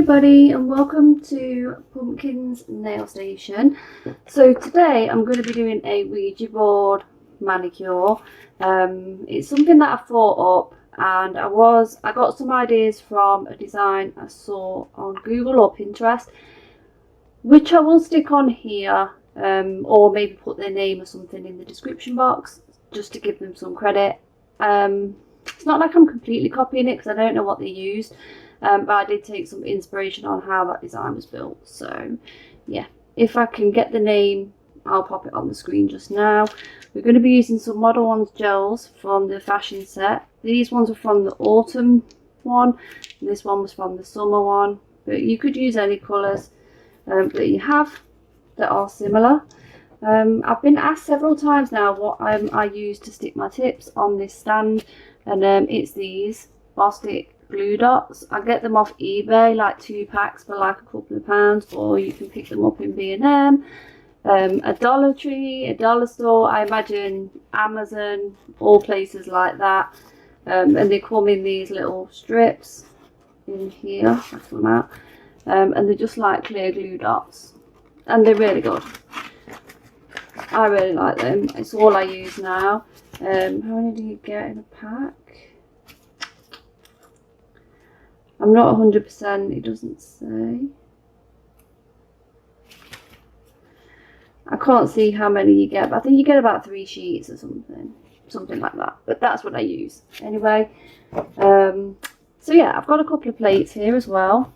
everybody and welcome to Pumpkin's Nail Station. So today I'm going to be doing a Ouija board manicure. It's something that I thought up, and I got some ideas from a design I saw on Google or Pinterest, which I will stick on here, or maybe put their name or something in the description box just to give them some credit. It's not like I'm completely copying it because I don't know what they used. But I did take some inspiration on how that design was built. So yeah, if I can get the name, I'll pop it on the screen just now. We're going to be using some modelones gels from the fashion set. These ones are from the autumn one, and this one was from the summer one. But you could use any colours that you have that are similar. I've been asked several times now what I use to stick my tips on this stand, and it's these Bostik glue dots. I get them off eBay, like 2 packs for like a couple of pounds, or you can pick them up in B&M, a Dollar Tree, a dollar store, I imagine Amazon, all places like that. And they come in these little strips in here. I pull them out, and they're just like clear glue dots, and they're really good. I really like them. It's all I use now. How many do you get in a pack? I'm not 100%, it doesn't say. I can't see how many you get, but I think you get about 3 sheets or something like that. But that's what I use anyway. So yeah, I've got a couple of plates here as well.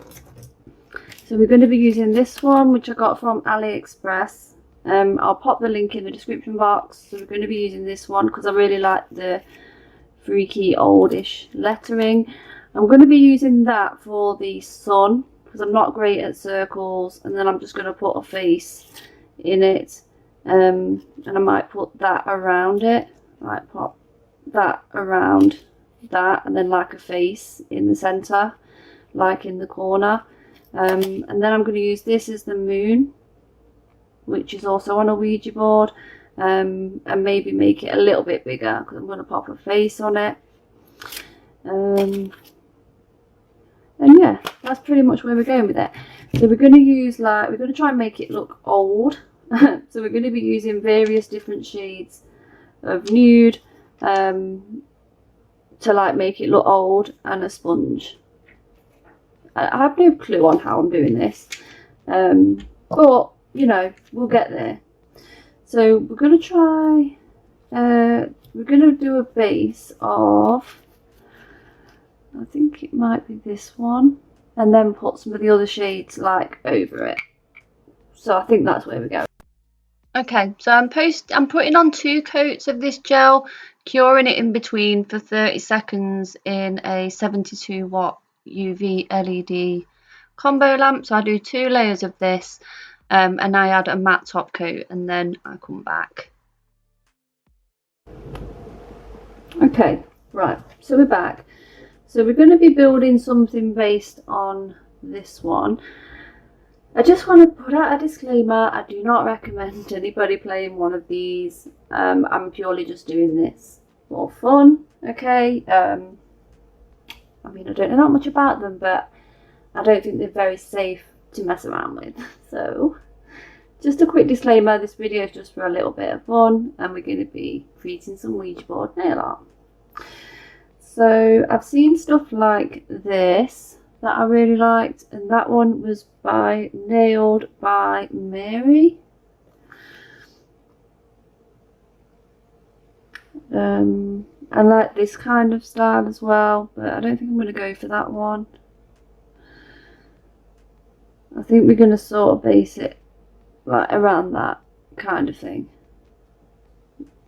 So we're going to be using this one, which I got from AliExpress. I'll pop the link in the description box. So we're going to be using this one because I really like the freaky oldish lettering. I'm going to be using that for the sun because I'm not great at circles, and then I'm just going to put a face in it, and I might put that around it, like pop that around that, and then like a face in the center, like in the corner, and then I'm going to use this as the moon, which is also on a Ouija board, and maybe make it a little bit bigger because I'm going to pop a face on it. And yeah, that's pretty much where we're going with it. So we're going to use we're going to try and make it look old. So we're going to be using various different shades of nude to like make it look old, and a sponge. I have no clue on how I'm doing this, but you know, we'll get there. So we're going to try, we're going to do a base of, I think it might be this one, and then put some of the other shades like over it. So I think that's where we go. Okay, so I'm putting on 2 coats of this gel, curing it in between for 30 seconds in a 72 watt UV LED combo lamp. So I do 2 layers of this, and I add a matte top coat, and then I come back. Okay, right, so we're back. So we're going to be building something based on this one. I just want to put out a disclaimer. I do not recommend anybody playing one of these. I'm purely just doing this for fun, okay? I mean, I don't know that much about them, but I don't think they're very safe to mess around with. So just a quick disclaimer, this video is just for a little bit of fun, and we're going to be creating some Ouija board nail art. So I've seen stuff like this that I really liked, and that one was by Nailed by Mary. I like this kind of style as well, but I don't think I'm going to go for that one. I think we're going to sort of base it like around that kind of thing,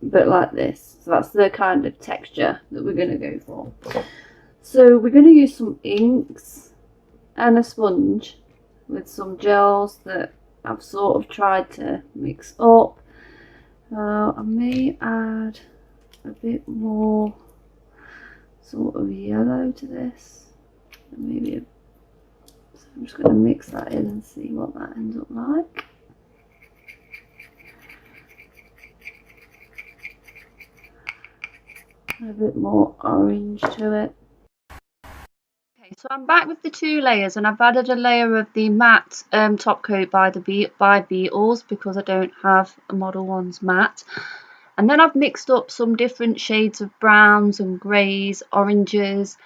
but like this. So that's the kind of texture that we're going to go for. So we're going to use some inks and a sponge with some gels that I've sort of tried to mix up. I may add a bit more sort of yellow to this, maybe so I'm just going to mix that in and see what that ends up like. A bit more orange to it. Okay, so I'm back with the 2 layers, and I've added a layer of the matte top coat by Beetles, because I don't have a Model Ones matte. And then I've mixed up some different shades of browns and greys, oranges,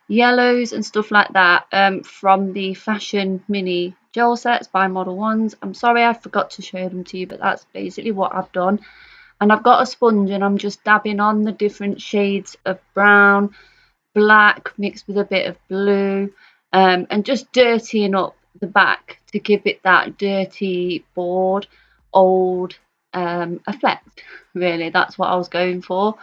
yellows and stuff like that from the Fashion Mini Gel Sets by Model Ones. I'm sorry I forgot to show them to you, but that's basically what I've done. And I've got a sponge, and I'm just dabbing on the different shades of brown, black mixed with a bit of blue, and just dirtying up the back to give it that dirty board old effect. Really, that's what I was going for.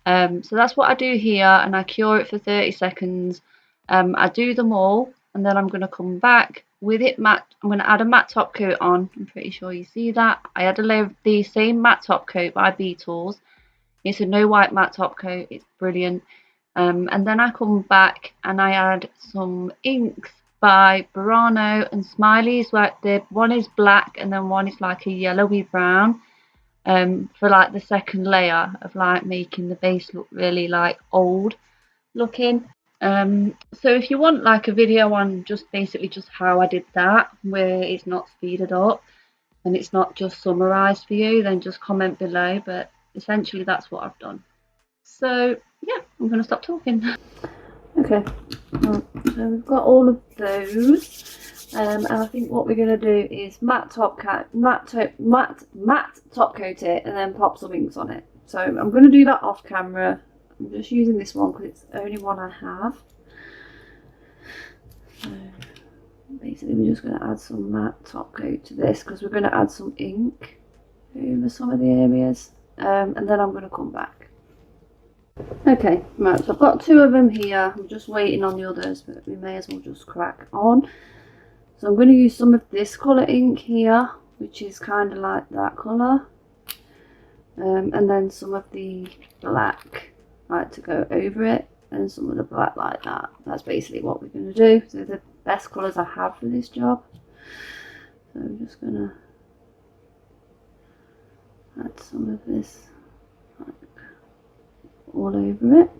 So that's what I do here, and I cure it for 30 seconds. I do them all, and then I'm going to come back with it matte. I'm going to add a matte top coat on. I'm pretty sure you see that. I add a layer of the same matte top coat by Beetles. It's a no white matte top coat. It's brilliant. And then I come back and I add some inks by Burano and Smileys, where one is black and then one is like a yellowy brown, for like the second layer of like making the base look really like old looking. So if you want like a video on just basically just how I did that, where it's not speeded up and it's not just summarized for you, then just comment below. But essentially that's what I've done. So yeah, I'm going to stop talking. Okay, so we've got all of those, and I think what we're going to do is matte top coat it, and then pop some inks on it. So I'm going to do that off camera. I'm just using this one because it's the only one I have. So basically we're just going to add some matte top coat to this, because we're going to add some ink over some of the areas, and then I'm going to come back. Okay, right, so I've got 2 of them here. I'm just waiting on the others, but we may as well just crack on. So I'm going to use some of this colour ink here, which is kind of like that colour, and then some of the black like to go over it, and some of the black like that. That's basically what we're going to do. So the best colours I have for this job. So I'm just going to add some of this like all over it.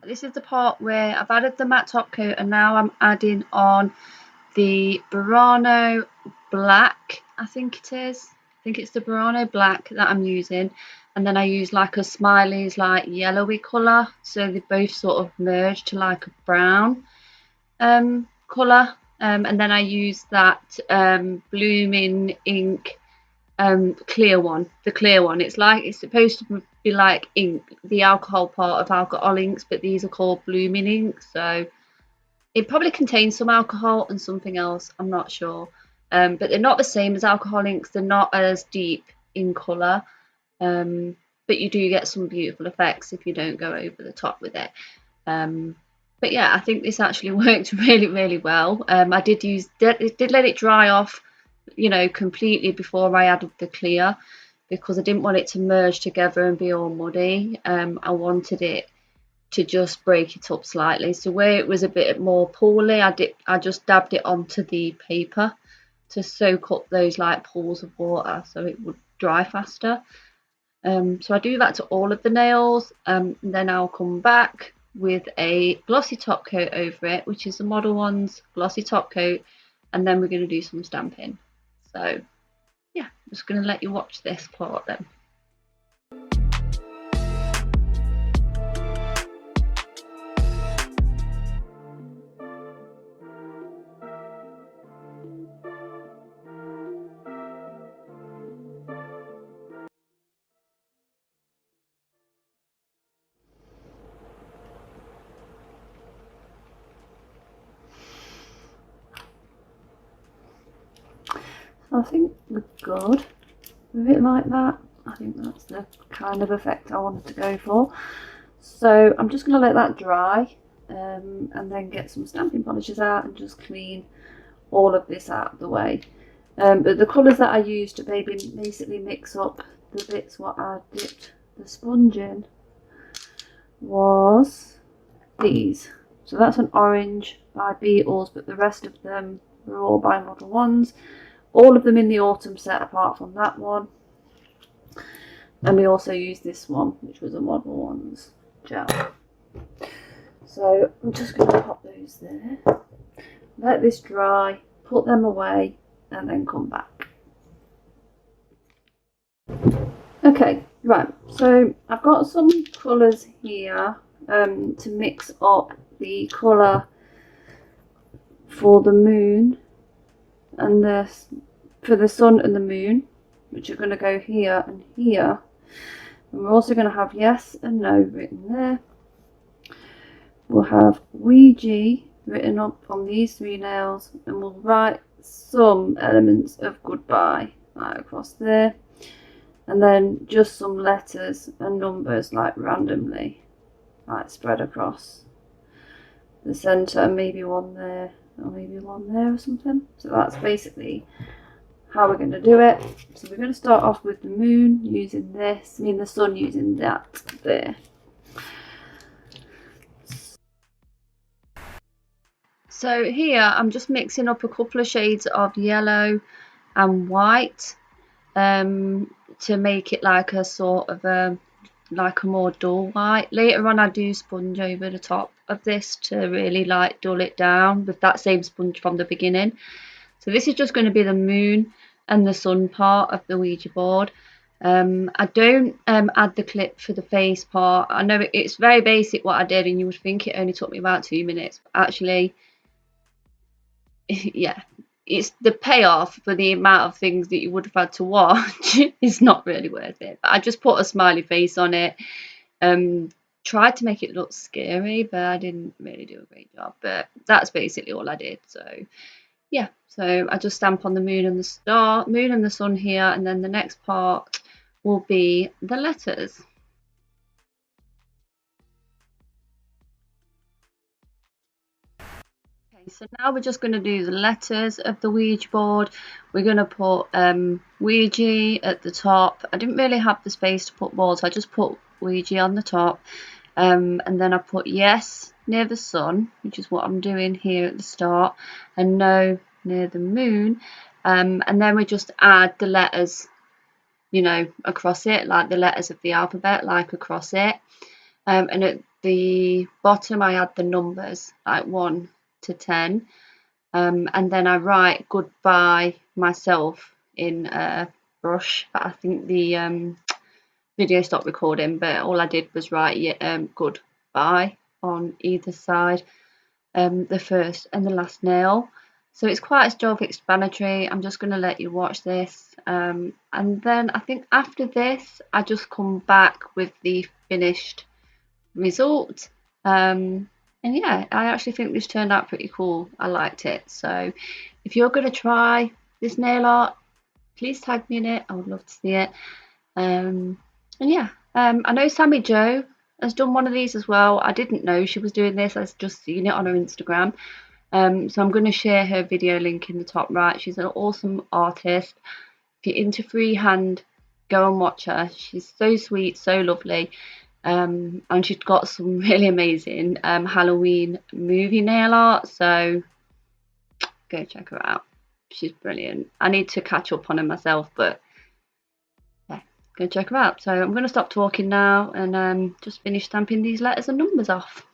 This is the part where I've added the matte top coat, and now I'm adding on the Burano black, I think it is. I think it's the Burano black that I'm using, and then I use like a Smiley's like yellowy colour, so they both sort of merge to like a brown colour, and then I use that blooming ink clear one, the clear one. It's supposed to be like ink, the alcohol part of alcohol inks, but these are called blooming inks, so it probably contains some alcohol and something else, I'm not sure, but they're not the same as alcohol inks. They're not as deep in colour, but you do get some beautiful effects if you don't go over the top with it. But yeah, I think this actually worked really well. I did let it dry off, you know, completely before I added the clear, because I didn't want it to merge together and be all muddy. I wanted it to just break it up slightly, so where it was a bit more pooly, I just dabbed it onto the paper to soak up those like pools of water so it would dry faster. So I do that to all of the nails, and then I'll come back with a glossy top coat over it, which is the Model Ones glossy top coat, and then we're going to do some stamping. So yeah, I'm just going to let you watch this part then. I think we're good with it like that. I think that's the kind of effect I wanted to go for. So I'm just going to let that dry, and then get some stamping polishes out and just clean all of this out of the way. But the colours that I used to basically mix up the bits what I dipped the sponge in was these. So that's an orange by Beetles, but the rest of them are all by Model Ones. All of them in the autumn set apart from that one. And we also used this one, which was a Model Ones gel. So I'm just going to pop those there. Let this dry, put them away, and then come back. Okay, right, so I've got some colours here to mix up the colour for the moon and for the sun and the moon, which are going to go here and here. And we're also going to have yes and no written there. We'll have OUIJA written up on these 3 nails, and we'll write some elements of goodbye right across there, and then just some letters and numbers like randomly, like spread across the centre, and maybe one there or maybe one there or something. So that's basically how we're going to do it. So we're going to start off with the moon using this, the sun using that there. So here I'm just mixing up a couple of shades of yellow and white to make it like a sort of like a more dull white. Later on I do sponge over the top of this to really like dull it down with that same sponge from the beginning. So this is just going to be the moon and the sun part of the Ouija board. I don't add the clip for the face part. I know it's very basic what I did, and you would think it only took me about 2 minutes. Actually, yeah, it's the payoff for the amount of things that you would have had to watch is not really worth it. But I just put a smiley face on it, tried to make it look scary, but I didn't really do a great job. But that's basically all I did. So yeah, so I just stamp on the moon and the sun here, and then the next part will be the letters. So now we're just going to do the letters of the Ouija board. We're going to put OUIJA at the top. I didn't really have the space to put more, so I just put OUIJA on the top. And then I put yes near the sun, which is what I'm doing here at the start, and no near the moon. And then we just add the letters, across it, like the letters of the alphabet, like across it. And at the bottom I add the numbers, like 1 to 10, and then I write goodbye myself in a brush, but I think the video stopped recording, but all I did was write goodbye on either side, the first and the last nail. So it's quite self-explanatory. I'm just going to let you watch this, and then I think after this I just come back with the finished result. And yeah, I actually think this turned out pretty cool. I liked it. So if you're going to try this nail art, please tag me in it. I would love to see it. And yeah, I know Sammy Jo has done one of these as well. I didn't know she was doing this. I've just seen it on her Instagram. So I'm going to share her video link in the top right. She's an awesome artist. If you're into freehand, go and watch her. She's so sweet, so lovely. And she's got some really amazing Halloween movie nail art, so go check her out. She's brilliant. I need to catch up on her myself, but yeah, go check her out. So I'm going to stop talking now and just finish stamping these letters and numbers off.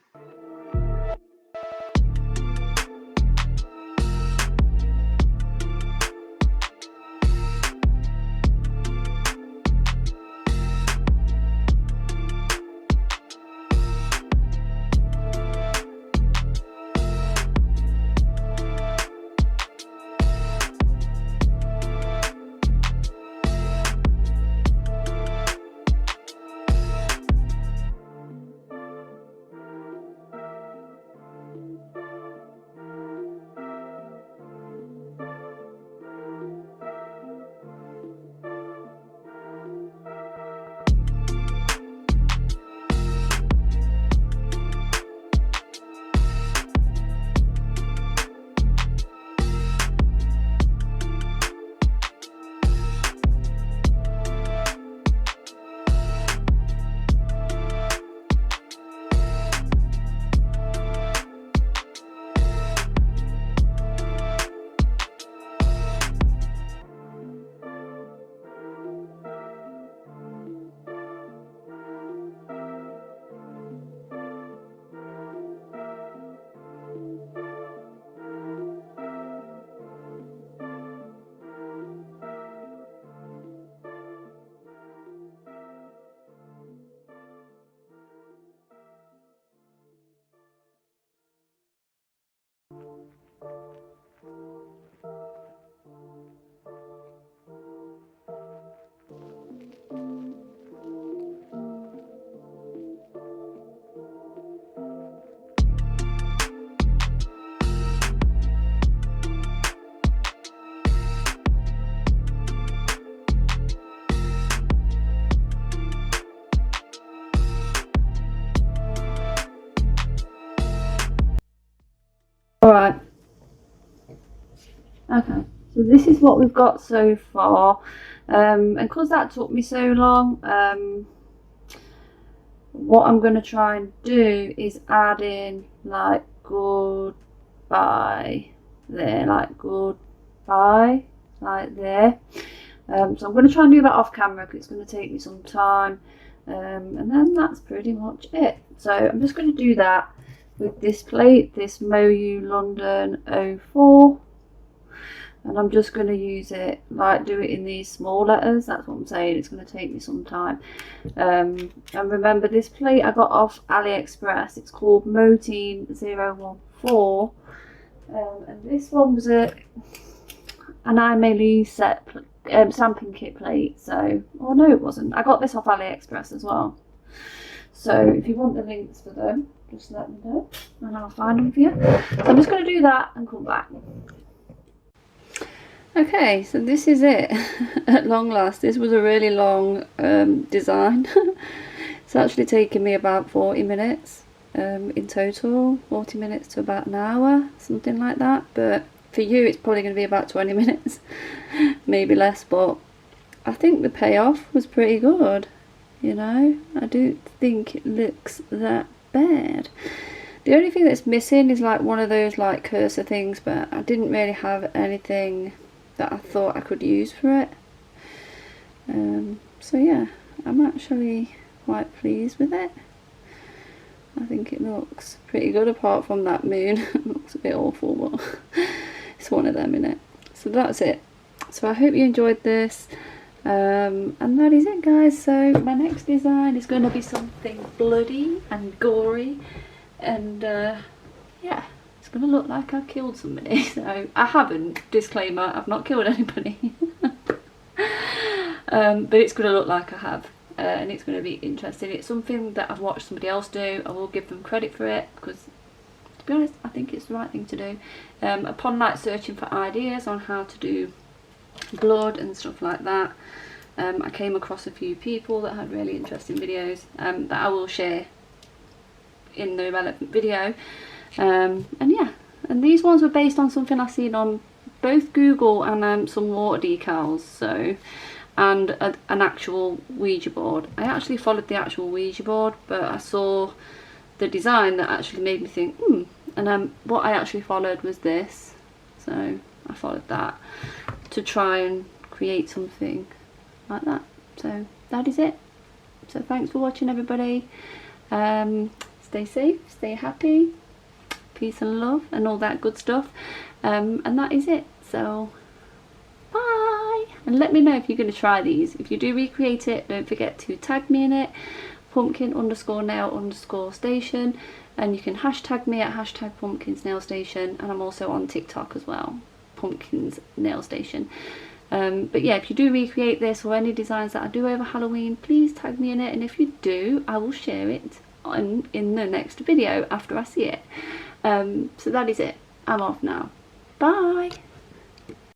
Okay, so this is what we've got so far, and because that took me so long, what I'm going to try and do is add in like goodbye there, like goodbye, like there. So I'm going to try and do that off camera because it's going to take me some time, and then that's pretty much it. So I'm just going to do that with this plate, this MoU London 04, and I'm just going to use it, like do it in these small letters. That's what I'm saying, it's going to take me some time. And remember, this plate I got off AliExpress, it's called Moteen 014, and this one was an iMailey set stamping kit plate. So, oh no, it wasn't. I got this off AliExpress as well. So if you want the links for them, just let me know and I'll find them for you. So I'm just going to do that and come back. Okay, so this is it at long last. This was a really long design. It's actually taken me about 40 minutes in total, 40 minutes to about an hour, something like that. But for you, it's probably going to be about 20 minutes, maybe less. But I think the payoff was pretty good, you know. I don't think it looks that bad. The only thing that's missing is like one of those like cursor things, but I didn't really have anything that I thought I could use for it. So yeah, I'm actually quite pleased with it. I think it looks pretty good, apart from that moon. It looks a bit awful, but it's one of them, innit? So that's it. So I hope you enjoyed this, and that is it, guys. So my next design is going to be something bloody and gory, and yeah, it's going to look like I've killed somebody. So I haven't, disclaimer, I've not killed anybody. But it's going to look like I have, and it's going to be interesting. It's something that I've watched somebody else do. I will give them credit for it, because to be honest, I think it's the right thing to do. Upon like searching for ideas on how to do blood and stuff like that, I came across a few people that had really interesting videos that I will share in the relevant video. And yeah, and these ones were based on something I've seen on both Google and some water decals, so, and an actual Ouija board. I actually followed the actual Ouija board, but I saw the design that actually made me think, and what I actually followed was this, so I followed that to try and create something like that. So that is it. So thanks for watching, everybody. Stay safe, stay happy, peace and love and all that good stuff, and that is it. So bye, and let me know if you're going to try these. If you do recreate it, don't forget to tag me in it, pumpkin_nail_station, and you can hashtag me at #pumpkinsnailstation, and I'm also on TikTok as well, pumpkins nail station. But yeah, if you do recreate this or any designs that I do over Halloween, please tag me in it, and if you do, I will share it in the next video after I see it. So that is it. I'm off now. Bye.